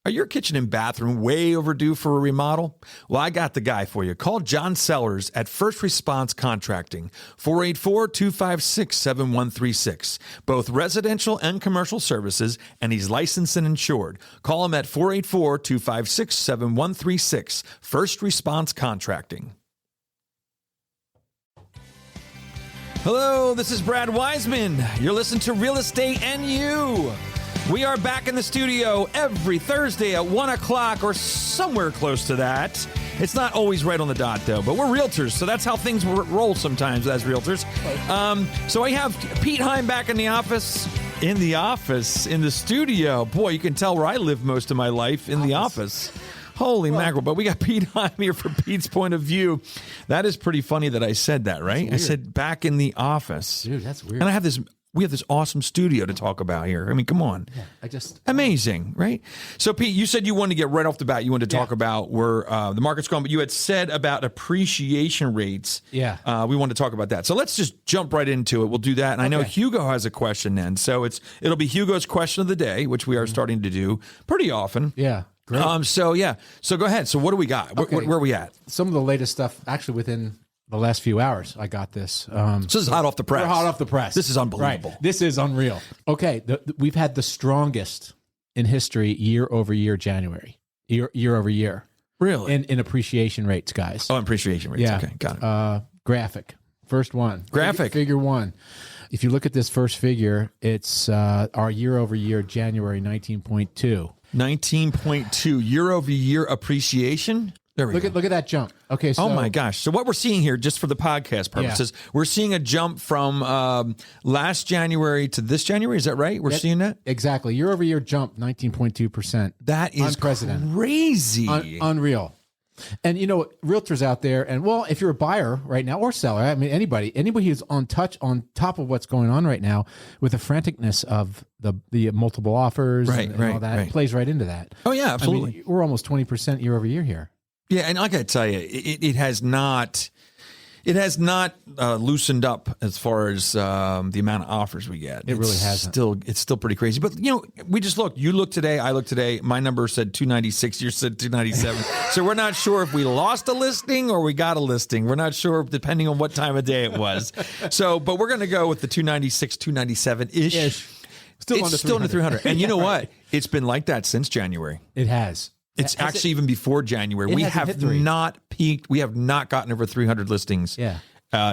Are your kitchen and bathroom way overdue for a remodel? Well, I got the guy for you. Call John Sellers at First Response Contracting, 484-256-7136. Both residential and commercial services, and he's licensed and insured. Call him at 484-256-7136. First Response Contracting. Hello, this is Brad Weisman. You're listening to Real Estate and You. We are back in the studio every Thursday at 1 o'clock or somewhere close to that. It's not always right on the dot, though, but we're realtors, so that's how things roll sometimes as realtors. So I have Pete Heim back in the office. In the studio. Boy, you can tell where I live most of my life, in the office. Holy mackerel. But we got Pete Heim here for Pete's point of view. That is pretty funny that I said that, right? I said back in the office. Dude, that's weird. And we have this awesome studio to talk about here. I mean, come on. Yeah, amazing, right? So, Pete, you said you wanted to get right off the bat. You wanted to talk about where the market's going, but you had said about appreciation rates. Yeah. We wanted to talk about that. So let's just jump right into it. We'll do that. And I know Hugo has a question then. So it'll be Hugo's question of the day, which we are starting to do pretty often. Yeah. Great. So go ahead. So what do we got? Okay. Where are we at? Some of the latest stuff, actually within the last few hours, I got this. So this is hot off the press. We're hot off the press. This is unbelievable. Right. This is unreal. Okay. We've had the strongest in history year over year, January, year over year. Really? In appreciation rates, guys. Oh, appreciation rates. Yeah. Okay, got it. Graphic. First one. Graphic. Figure one. If you look at this first figure, it's our year over year, January 19.2. 19.2 year over year appreciation. There we go. Look at that jump. Okay. So, oh my gosh. So what we're seeing here, just for the podcast purposes, we're seeing a jump from last January to this January. Is that right? We're seeing that? Exactly. Year over year jump, 19.2%. That is crazy. Unreal. And you know, realtors out there, and well, if you're a buyer right now or seller, I mean, anybody who's on top of what's going on right now with the franticness of the multiple offers and all that, plays right into that. Oh yeah, absolutely. I mean, we're almost 20% year over year here. Yeah, and I got to tell you, it has not loosened up as far as the amount of offers we get. It really hasn't. It's still pretty crazy. But you know, we just looked. You looked today. I looked today. My number said 296. Yours said 297. So we're not sure if we lost a listing or we got a listing. We're not sure depending on what time of day it was. But we're going to go with the 296, 297 ish. Still under 300. And you know what? It's been like that since January. It has. It's actually even before January. We have not peaked. We have not gotten over 300 listings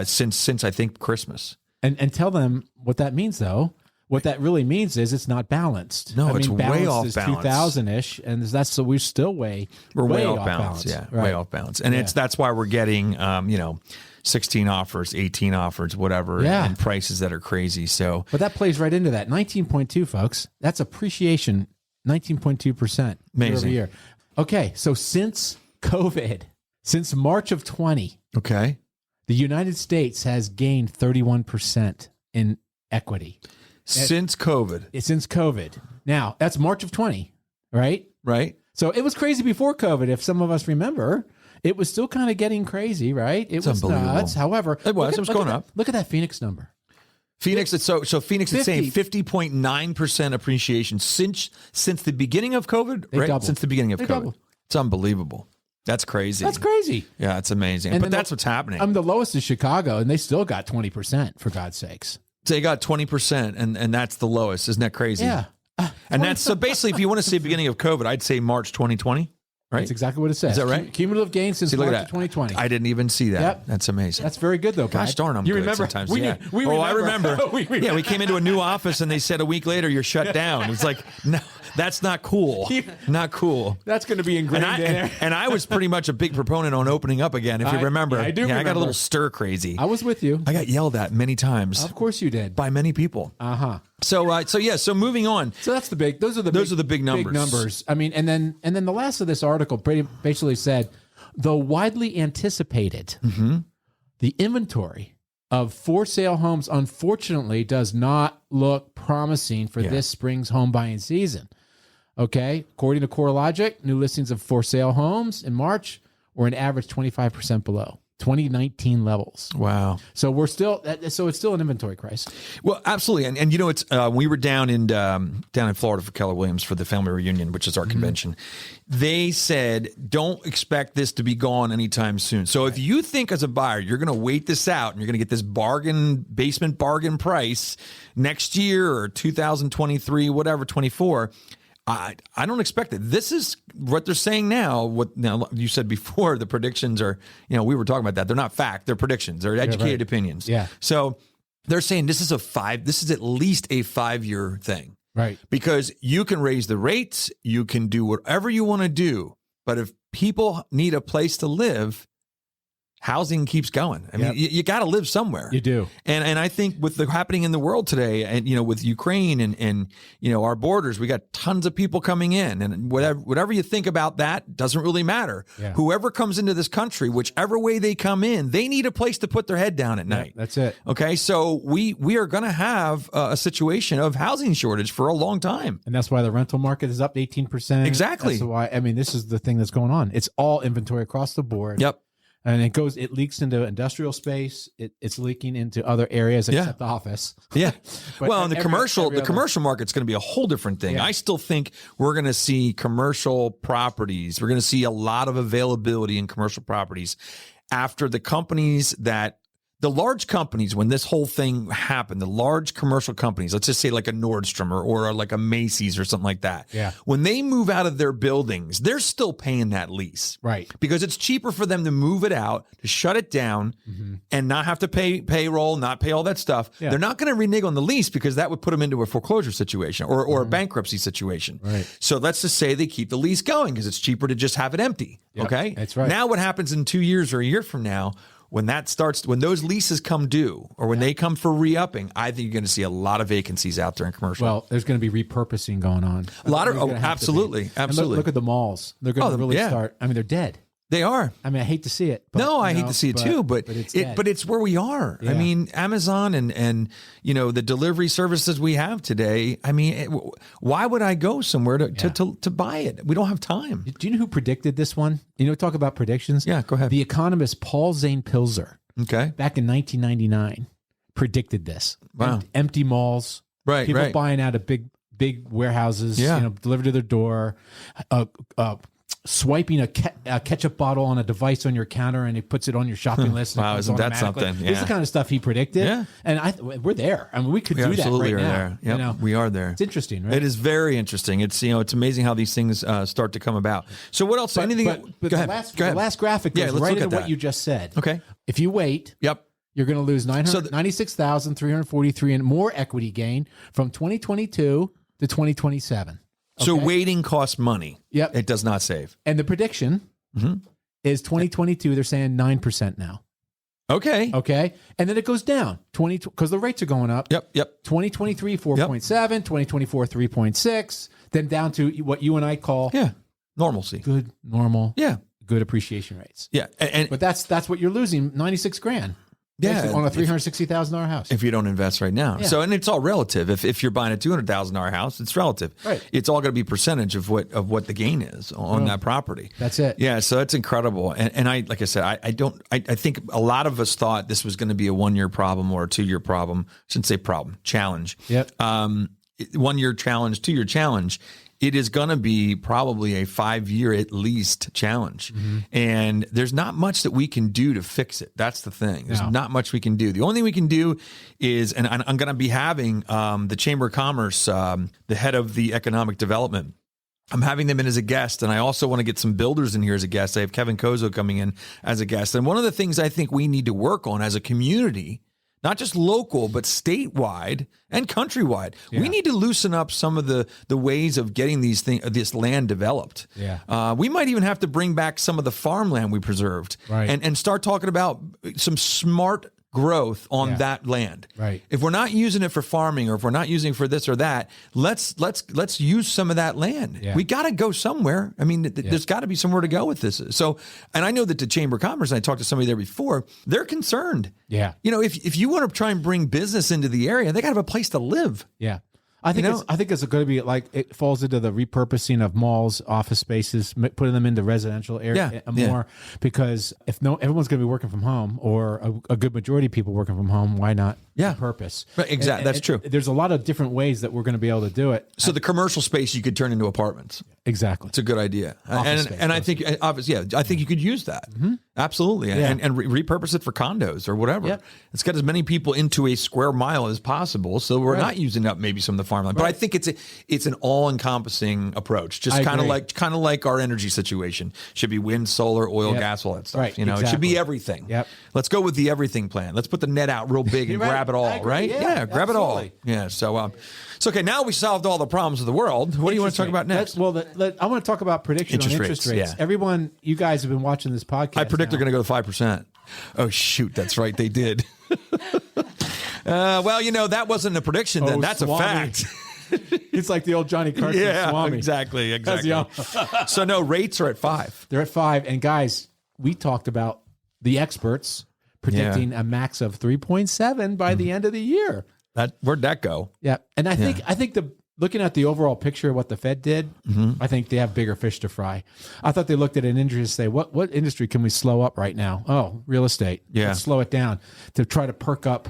since I think Christmas. And tell them what that means, though. What that really means is it's not balanced. No, it's way off is balance. 2,000-ish, and we're still way off balance. Yeah, right. Way off balance. And that's why we're getting 16 offers, 18 offers, whatever, and prices that are crazy. So, but that plays right into that 19.2, folks. That's appreciation. 19.2% year over year. Okay, so since COVID, since March of 20, the United States has gained 31% in equity. Since COVID. Now, that's March of 20, right? Right. So it was crazy before COVID, if some of us remember. It was still kind of getting crazy, right? It was nuts. However, it was going up. Look at that Phoenix number. Phoenix, so Phoenix is saying 50.9% appreciation since the beginning of COVID, right? Doubled. Since the beginning of COVID. Doubled. It's unbelievable. That's crazy. Yeah, it's amazing. And but that's what's happening. The lowest is Chicago, and they still got 20%, for God's sakes. They got 20%, and that's the lowest. Isn't that crazy? Yeah. And that's, so basically, if you want to say beginning of COVID, I'd say March 2020. Right? That's exactly what it says. Is that right? Cumulative gain since March of 2020. I didn't even see that. Yep. That's amazing. That's very good, though, Brad. Gosh darn, I'm you good remember, sometimes. We remember. I remember. We came into a new office, and they said a week later, you're shut down. It's like, no, that's not cool. Not cool. That's going to be ingrained in there. And I was pretty much a big proponent on opening up again, if you remember. I do remember. I got a little stir crazy. I was with you. I got yelled at many times. Of course you did. By many people. Uh-huh. So moving on. So that's those are the big numbers. Big numbers. I mean, and then the last of this article basically said, though widely anticipated, the inventory of for sale homes unfortunately does not look promising for this spring's home buying season. Okay, according to CoreLogic, new listings of for sale homes in March were an average 25% below 2019 levels. Wow. So it's still an inventory crisis. Well, absolutely. And it's we were down in Florida for Keller Williams for the family reunion, which is our convention. They said, don't expect this to be gone anytime soon. So if you think as a buyer, you're going to wait this out and you're going to get this basement bargain price next year or 2023, whatever, 24, I don't expect it. This is what they're saying now. Now you said before the predictions are, we were talking about that. They're not fact. They're predictions. They're educated opinions. Yeah. So they're saying this is at least a 5-year thing. Right. Because you can raise the rates, you can do whatever you want to do. But if people need a place to live, housing keeps going. I mean, you got to live somewhere. You do. And I think with the happening in the world today, and with Ukraine and our borders, we got tons of people coming in, and whatever you think about that doesn't really matter. Yeah. Whoever comes into this country, whichever way they come in, they need a place to put their head down at night. That's it. Okay, so we are going to have a situation of housing shortage for a long time, and that's why the rental market is up 18%. Exactly. That's why. I mean, this is the thing that's going on. It's all inventory across the board. Yep. And it leaks into industrial space. It's leaking into other areas except the office. Yeah. Well, and the commercial market's going to be a whole different thing. Yeah. I still think we're going to see commercial properties. We're going to see a lot of availability in commercial properties after the large companies, when this whole thing happened, the large commercial companies, let's just say like a Nordstrom or like a Macy's or something like that. Yeah. When they move out of their buildings, they're still paying that lease. Right. Because it's cheaper for them to move it out, to shut it down and not have to pay payroll, not pay all that stuff. Yeah. They're not going to renege on the lease because that would put them into a foreclosure situation or a bankruptcy situation. Right. So let's just say they keep the lease going because it's cheaper to just have it empty. Yep. Okay. That's right. Now what happens in 2 years or a year from now, when those leases come due or when they come for re-upping, I think you're going to see a lot of vacancies out there in commercial. Well, there's going to be repurposing going on. Absolutely. Look at the malls. They're going to really start. I mean, they're dead. They are. I mean, I hate to see it. But, I hate to see it too, but it's where we are. Yeah. I mean, Amazon and the delivery services we have today. I mean, why would I go somewhere to buy it? We don't have time. Do you know who predicted this one? Talk about predictions. Yeah, go ahead. The economist Paul Zane Pilzer. Okay. Back in 1999, predicted this. Wow. Empty malls. Right. People buying out of big warehouses. Yeah. Delivered to their door. Swiping a ketchup bottle on a device on your counter, and he puts it on your shopping list. Wow, isn't that something? Yeah. This is the kind of stuff he predicted. Yeah. And we're there. I mean, we could do that right now. There. Yep, we are there. It's interesting, right? It is very interesting. It's it's amazing how these things start to come about. So what else? But the last graphic goes right into what you just said. Okay. If you wait, you're going to lose 996,343 and more equity gain from 2022 to 2027. So waiting costs money. Yep. It does not save. And the prediction is 2022, they're saying 9% now. Okay. And then it goes down because the rates are going up. Yep. 2023, 4.7, 2024, 3.6, then down to what you and I call normalcy. Good, normal. Yeah. Good appreciation rates. Yeah. But that's what you're losing, 96 grand. Yeah, on a $360,000 house. If you don't invest right now. Yeah. So, and it's all relative. If you're buying a $200,000 house, it's relative. Right. It's all going to be percentage of what the gain is on that property. That's it. Yeah. So that's incredible. And I, like I said, I think a lot of us thought this was going to be a 1-year problem or a 2-year problem. I shouldn't say problem, challenge. Yep. 1-year challenge, 2-year challenge. It is going to be probably a 5-year at least challenge. And there's not much that we can do to fix it. That's the thing. There's not much we can do. The only thing we can do is, and I'm going to be having the Chamber of Commerce, the head of the economic development, I'm having them in as a guest, and I also want to get some builders in here as a guest. I have Kevin Kozo coming in as a guest. And one of the things I think we need to work on as a community, not just local, but statewide and countrywide. Yeah. We need to loosen up some of the ways of getting this land developed. Yeah. We might even have to bring back some of the farmland we preserved and start talking about some smart growth on that land. Right. If we're not using it for farming or if we're not using it for this or that, let's use some of that land. Yeah. We got to go somewhere. I mean, there's got to be somewhere to go with this. So, and I know that the Chamber of Commerce, and I talked to somebody there before, they're concerned. Yeah. If you want to try and bring business into the area, they got to have a place to live. Yeah. I think it's going to be like it falls into the repurposing of malls, office spaces, putting them into residential area more. Because if everyone's going to be working from home, or a good majority of people working from home, why not repurpose? Right, exactly. That's true. There's a lot of different ways that we're going to be able to do it. So the commercial space you could turn into apartments. Exactly. It's a good idea. And I think I think you could use that. Mm-hmm. Absolutely. And repurpose it for condos or whatever. Yep. It's got as many people into a square mile as possible, so we're not using up maybe some of the farmland. But I think it's an all-encompassing approach. Just kind of like our energy situation. Should be wind, solar, oil, gas, all that stuff. Right. It should be everything. Yep. Let's go with the everything plan. Let's put the net out real big and grab it all, right? Yeah, grab it all. Yeah. So okay, now we solved all the problems of the world. What do you want to talk about next? I want to talk about prediction on interest rates. Yeah. Everyone, you guys have been watching this podcast. I predict they're going to go to 5%. Oh, shoot. That's right. They did. That wasn't a prediction then. That's Swami. a fact. It's like the old Johnny Carson Swami. Exactly. So no, rates are at 5. They're at 5. And guys, we talked about the experts predicting a max of 3.7 by the end of the year. Where'd that go? Yeah. And I think looking at the overall picture of what the Fed did, I think they have bigger fish to fry. I thought they looked at an industry to say, what industry can we slow up right now? Oh, real estate. Yeah. Let's slow it down to try to perk up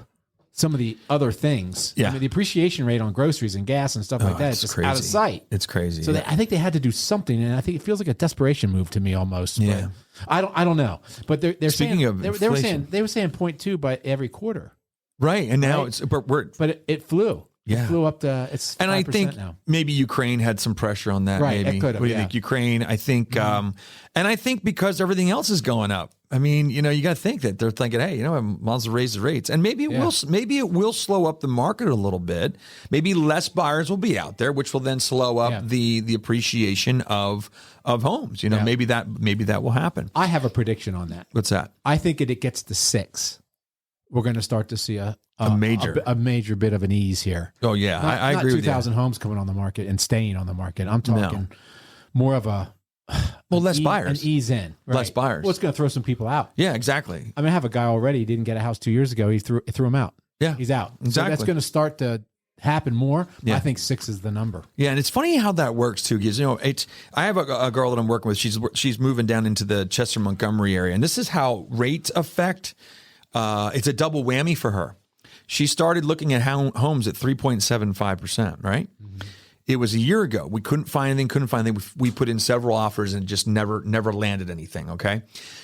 some of the other things. Yeah. I mean, the appreciation rate on groceries and gas and stuff like that is just crazy. out of sight. It's crazy. So I think they had to do something, and I think it feels like a desperation move to me almost. Yeah. But I don't know. But they're Speaking saying, of they were saying 0.2 by every quarter. Right. And now Right. but it flew. Yeah. It flew up to it's 5% and I think now. maybe Ukraine had some pressure on that. Right, Maybe. it could have, What do you think? Ukraine, I think, and I think because everything else is going up. I mean, you got to think that they're thinking, hey, I might as well raise the rates, and maybe it will slow up the market a little bit. Maybe less buyers will be out there, which will then slow up the appreciation of homes. Maybe that will happen. I have a prediction on that. What's that? I think it gets to 6. We're going to start to see a major bit of an ease here. Oh yeah, I agree with you. 2,000 homes coming on the market and staying on the market. I'm talking more of less buyers, an ease in, right? Less buyers. Well, it's going to throw some people out. Yeah, exactly. I mean, I have a guy already. He didn't get a house 2 years ago. He threw him out. Yeah, he's out. Exactly. So that's going to start to happen more. Yeah. I think 6 is the number. Yeah, and it's funny how that works too, because I have a girl that I'm working with. She's moving down into the Chester Montgomery area, and this is how rates affect. It's a double whammy for her. She started looking at homes at 3.75%, right? Mm-hmm. It was a year ago. We couldn't find anything. We put in several offers and just never landed anything, okay?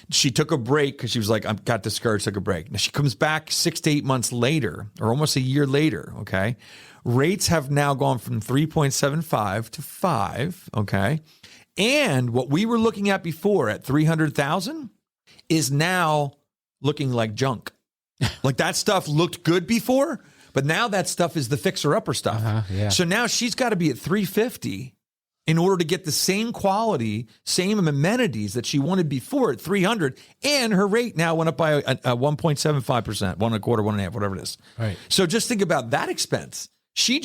She took a break because she was like, I got discouraged, took a break. Now she comes back 6 to 8 months later, or almost a year later, okay? Rates have now gone from 3.75 to 5, okay? And what we were looking at before at 300,000 is now looking like junk. Like that stuff looked good before, but now that stuff is the fixer-upper stuff. So now she's got to be at 350 in order to get the same quality, same amenities that she wanted before at 300, and her rate now went up by a 1.75%, 1.25%, 1.5%, whatever it is. Right. So just think about that expense. She's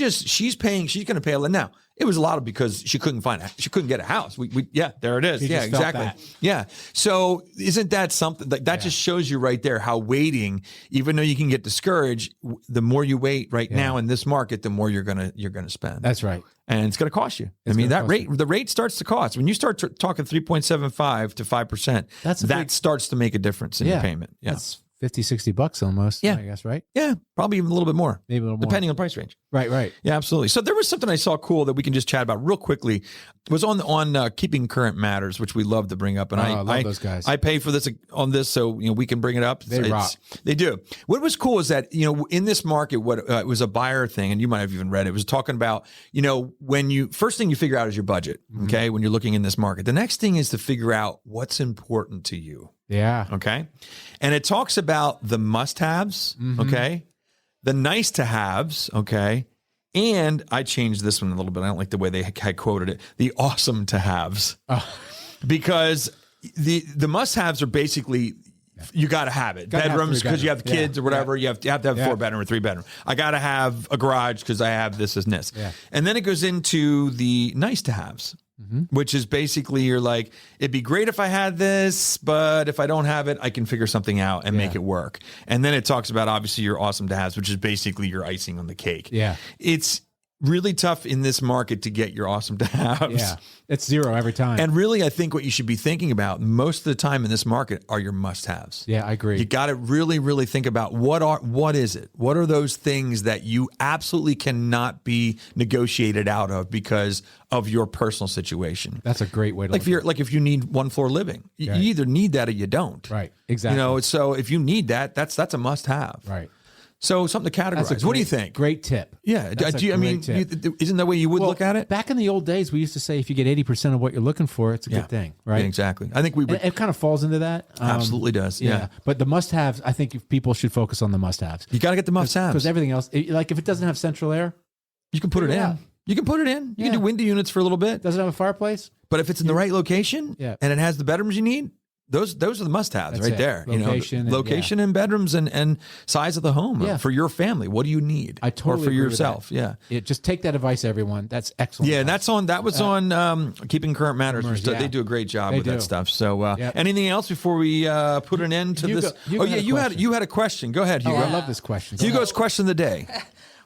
going to pay a lot. Now, it was a lot of because she couldn't get a house. There it is. Yeah, exactly. Yeah. So isn't that something that just shows you right there how waiting, even though you can get discouraged, the more you wait now in this market, the more you're gonna spend. That's right. And it's going to cost you. The rate starts to cost. When you start talking 3.75 to 5%, that starts to make a difference in your payment. Yeah. That's $50-$60 almost. I guess, right? Yeah, probably even a little bit more. Maybe a little more. Depending on the price range. Right. Yeah, absolutely. So there was something I saw cool that we can just chat about real quickly. It was on Keeping Current Matters, which we love to bring up. And I love those guys. I pay for this on this, so we can bring it up. They rock. They do. What was cool is that in this market, it was a buyer thing, and you might have even read it. It was talking about when first thing you figure out is your budget. Okay, when you're looking in this market, the next thing is to figure out what's important to you. Yeah. Okay. And it talks about the must-haves, okay, the nice-to-haves, okay, and I changed this one a little bit. I don't like the way they had quoted it. The awesome-to-haves, because the must-haves are basically you got to have it. Bedrooms because you have kids or whatever. You have to have a 4-bedroom or 3-bedroom. I got to have a garage because I have this and this. Yeah. And then it goes into the nice-to-haves. Which is basically you're like, it'd be great if I had this, but if I don't have it, I can figure something out and make it work. And then it talks about obviously your awesome to haves, which is basically your icing on the cake. Yeah. It's really tough in this market to get your awesome to haves. Yeah, it's zero every time. And really, I think what you should be thinking about most of the time in this market are your must-haves. Yeah, I agree. You got to really, really think about what is it? What are those things that you absolutely cannot be negotiated out of because of your personal situation? That's a great way to look at it. If you need one floor living, you either need that or you don't. Right. Exactly. So if you need that, that's a must-have. Right. So something to categorize. What do you think? Great tip. Yeah. That's a great tip. Isn't that the way you would look at it? Back in the old days, we used to say if you get 80% of what you're looking for, it's a good thing, right? Yeah, exactly. I think we would. It kind of falls into that. Absolutely does. Yeah. But the must-haves, I think people should focus on the must-haves. You got to get the must-haves. Because everything else, like if it doesn't have central air, you can put it in. You can put it in. You can do window units for a little bit. Doesn't have a fireplace. But if it's in the right location and it has the bedrooms you need, those are the must-haves right there. Location and bedrooms and size of the home for your family. What do you need? I totally or for agree yourself. With that. Just take that advice, everyone. That's excellent. Yeah, and that was on Keeping Current Matters. They do a great job with that stuff. So anything else before we put an end to this? You had a question. Go ahead, Hugo. I love this question. Hugo's question of the day.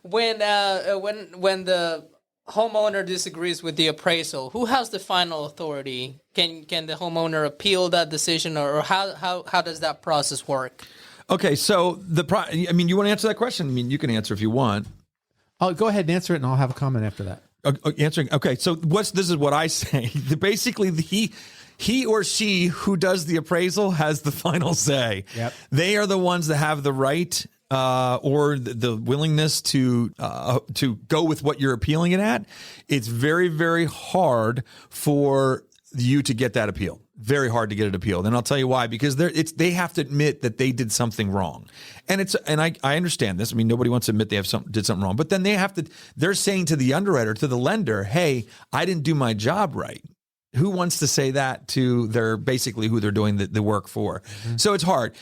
When the homeowner disagrees with the appraisal, who has the final authority? Can the homeowner appeal that decision, or how does that process work? Okay, so you want to answer that question? I mean, you can answer if you want. I'll go ahead and answer it, and I'll have a comment after that. Answering. Okay, so this is what I say. Basically, he or she who does the appraisal has the final say. Yep. They are the ones that have the right or the willingness to go with what you're appealing it at. It's very, very hard for you to get that appeal. Very hard to get it appealed. And I'll tell you why, because they have to admit that they did something wrong. And I understand this. I mean, nobody wants to admit they did something wrong, but then they're saying to the underwriter, to the lender, hey, I didn't do my job right. Who wants to say that to basically who they're doing the work for? Mm-hmm. So it's hard.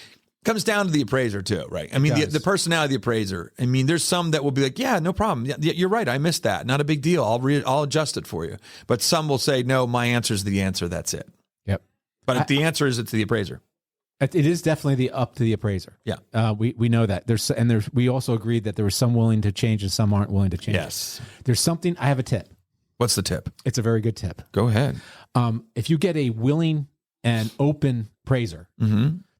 Comes down to the appraiser too, right? I mean, the personality of the appraiser. I mean, there's some that will be like, yeah, no problem. Yeah, you're right. I missed that. Not a big deal. I'll adjust it for you. But some will say, no, my answer is the answer. That's it. Yep. But the answer is it's the appraiser. It is definitely up to the appraiser. Yeah. We know that. We also agreed that there were some willing to change and some aren't willing to change. Yes. There's something. I have a tip. What's the tip? It's a very good tip. Go ahead. If you get a willing and open appraiser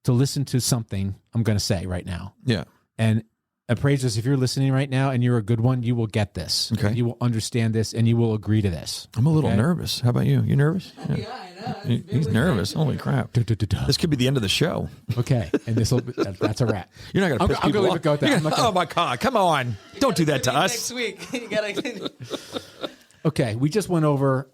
to listen to something I'm going to say right now. Yeah. And appraisers, if you're listening right now and you're a good one, you will get this. Okay. You will understand this and you will agree to this. I'm a little nervous. How about you? You nervous? Yeah, I know. He's nervous. Holy crap. This could be the end of the show. Okay. And that's a wrap. You're not going to piss people off. I'm going to leave it go at that. Oh my God. Come on. Don't do that to us. Next week. You gotta... Okay. We just went over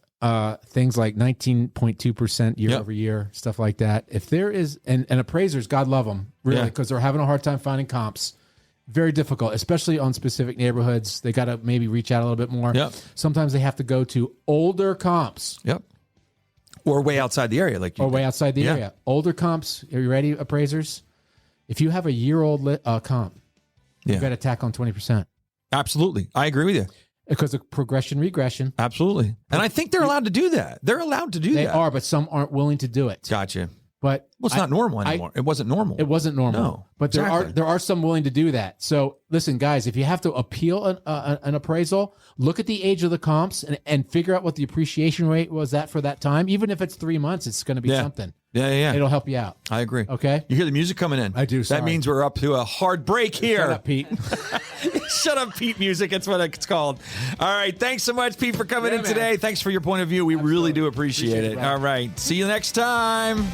things like 19.2% year over year, stuff like that. If there is, and appraisers, God love them, really, because they're having a hard time finding comps. Very difficult, especially on specific neighborhoods. They got to maybe reach out a little bit more. Yep. Sometimes they have to go to older comps. Yep. Or way outside the area. Way outside the area. Older comps. Are you ready, appraisers? If you have a year-old comp, you've got to tack on 20%. Absolutely. I agree with you. Because of progression, regression. Absolutely. And I think they're allowed to do that. They're allowed to do that. They are, but some aren't willing to do it. Gotcha. But it's not normal anymore. It wasn't normal. It wasn't normal. No. But there are some willing to do that. So listen, guys, if you have to appeal an appraisal, look at the age of the comps and figure out what the appreciation rate was for that time. Even if it's 3 months, it's going to be something. Yeah. It'll help you out. I agree. Okay. You hear the music coming in. I do. Sorry. That means we're up to a hard break here. Shut up, Pete. Shut up, Pete music. That's what it's called. All right. Thanks so much, Pete, for coming in today. Thanks for your point of view. We really do appreciate it. All right. See you next time.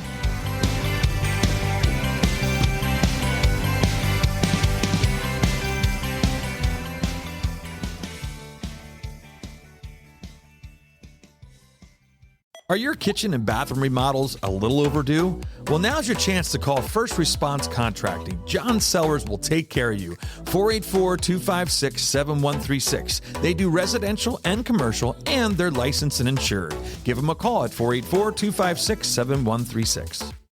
Are your kitchen and bathroom remodels a little overdue? Well, now's your chance to call First Response Contracting. John Sellers will take care of you. 484-256-7136. They do residential and commercial, and they're licensed and insured. Give them a call at 484-256-7136.